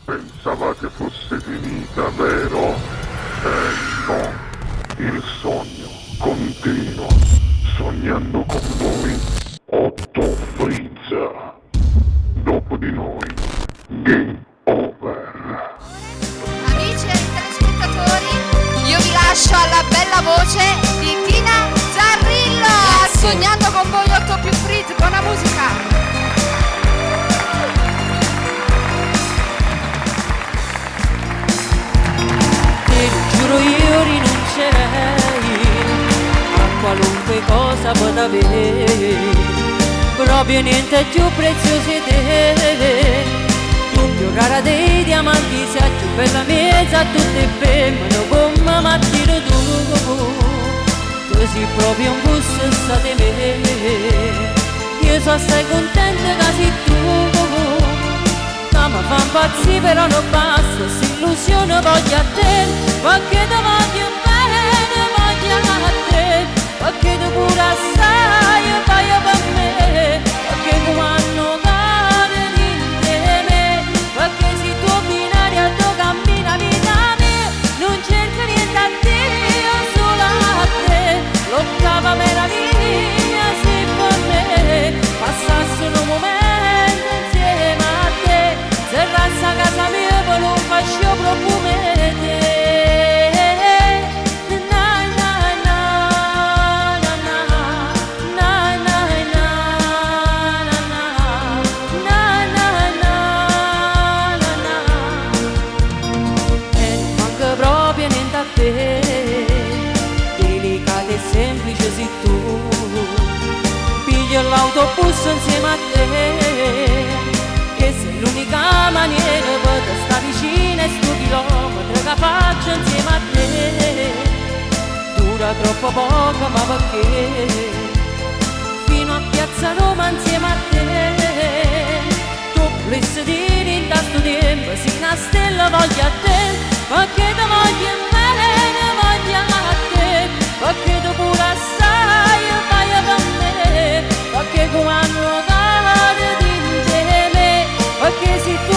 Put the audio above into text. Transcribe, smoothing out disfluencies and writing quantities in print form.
Pensavate fosse finita, vero? No, il sogno continua, sognando con voi, Otto Frizza. Dopo di noi, game over. Amici e telespettatori, io vi lascio alla bella voce di Tina Zarrillo. Sognando con voi 8 più Frizz, buona musica. Te lo giuro io rinuncerei a qualunque cosa possa avere, proprio niente è più prezioso di te. Tu più rara dei diamanti, sei più bella mezza a tutte e femmine come mattino tu. Tu sei proprio un bus sa di me. Io so stai contenta che sei tu. Mi fa impazzire però non basta, s'illusione voglio a te, perché ti voglio bene, voglio a te, perché tu pure assai vai per me, perché tu hanno cane di me, perché sei tu binaria, tu cammina vita mia, non cerco niente a Dio, solo a te, lo cava meraviglia se per me, passasse un momento insieme a te. Se resta casa mia per un fascio profumo di te. Na na na na na na na na na na na. E non manca proprio niente a te, delicata e semplice sei tu. Piglio l'autobus insieme a te, che sei l'unica maniera per stare vicino e sto chilometro che faccio insieme a te. Dura troppo poco ma perché fino a Piazza Roma insieme a te. Tu volessi dire in tanto tempo sei una stella voglio a te, perché ti voglio bene voglio a te, perché tu pure assai vai per me, perché come hanno caro di te, perché se tu